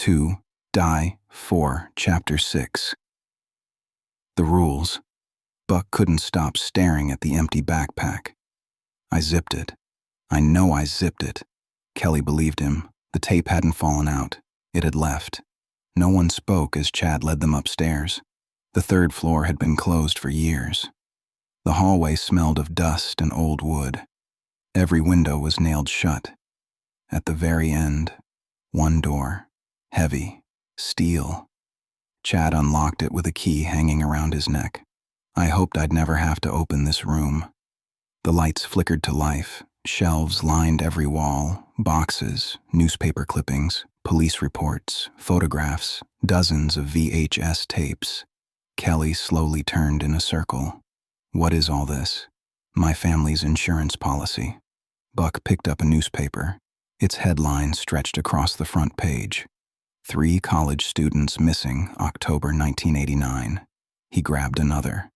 2, Die 4, Chapter 6. The rules. Buck couldn't stop staring at the empty backpack. I zipped it. I know I zipped it. Kelly believed him. The tape hadn't fallen out. It had left. No one spoke as Chad led them upstairs. The third floor had been closed for years. The hallway smelled of dust and old wood. Every window was nailed shut. At the very end, one door, heavy, steel. Chad unlocked it with a key hanging around his neck. I hoped I'd never have to open this room. The lights flickered to life. Shelves lined every wall, boxes, newspaper clippings, police reports, photographs, dozens of VHS tapes. Kelly slowly turned in a circle. What is all this? My family's insurance policy. Buck picked up a newspaper. Its headline stretched across the front page. 3 college students missing, October 1989. He grabbed another.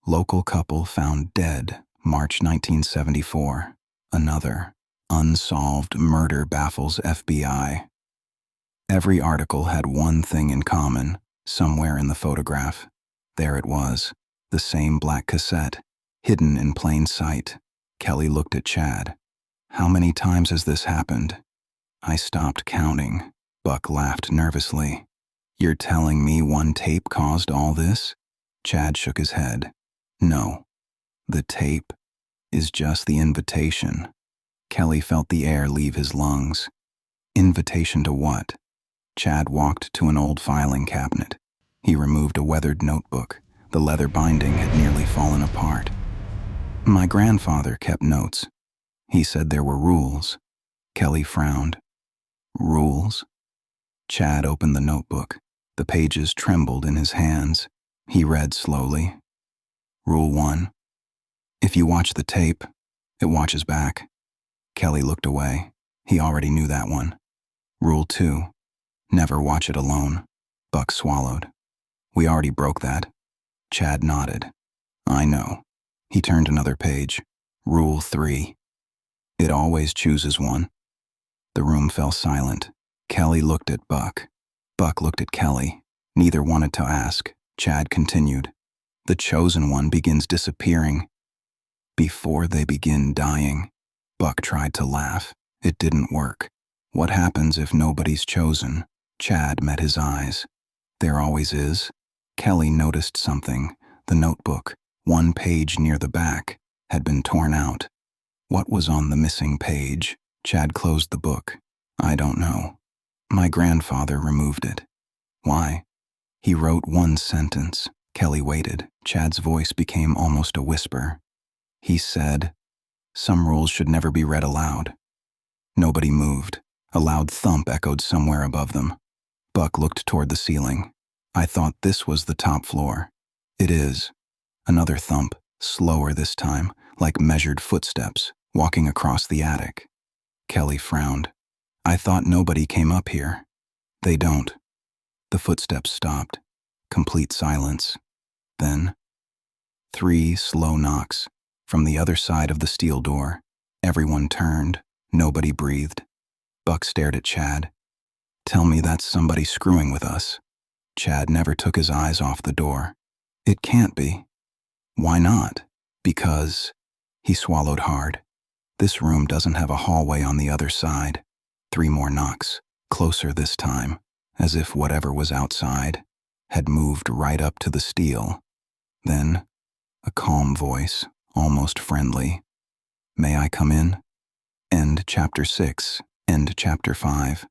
Local couple found dead, March 1974. Another. Unsolved murder baffles FBI. Every article had one thing in common, somewhere in the photograph. There it was, the same black cassette, hidden in plain sight. Kelly looked at Chad. How many times has this happened? I stopped counting. Buck laughed nervously. You're telling me one tape caused all this? Chad shook his head. No. The tape is just the invitation. Kelly felt the air leave his lungs. Invitation to what? Chad walked to an old filing cabinet. He removed a weathered notebook. The leather binding had nearly fallen apart. My grandfather kept notes. He said there were rules. Kelly frowned. Rules? Chad opened the notebook. The pages trembled in his hands. He read slowly. Rule 1. If you watch the tape, it watches back. Kelly looked away. He already knew that one. Rule 2. Never watch it alone. Buck swallowed. We already broke that. Chad nodded. I know. He turned another page. Rule 3. It always chooses one. The room fell silent. Kelly looked at Buck. Buck looked at Kelly. Neither wanted to ask. Chad continued. The chosen one begins disappearing before they begin dying. Buck tried to laugh. It didn't work. What happens if nobody's chosen? Chad met his eyes. There always is. Kelly noticed something. The notebook, one page near the back, had been torn out. What was on the missing page? Chad closed the book. I don't know. My grandfather removed it. Why? He wrote one sentence. Kelly waited. Chad's voice became almost a whisper. He said, some rules should never be read aloud. Nobody moved. A loud thump echoed somewhere above them. Buck looked toward the ceiling. I thought this was the top floor. It is. Another thump, slower this time, like measured footsteps, walking across the attic. Kelly frowned. I thought nobody came up here. They don't. The footsteps stopped. Complete silence. Then, 3 slow knocks. From the other side of the steel door. Everyone turned. Nobody breathed. Buck stared at Chad. Tell me that's somebody screwing with us. Chad never took his eyes off the door. It can't be. Why not? Because... He swallowed hard. This room doesn't have a hallway on the other side. 3 more knocks. Closer this time. As if whatever was outside had moved right up to the steel. Then, a calm voice, almost friendly. May I come in? End Chapter 6. End Chapter 5.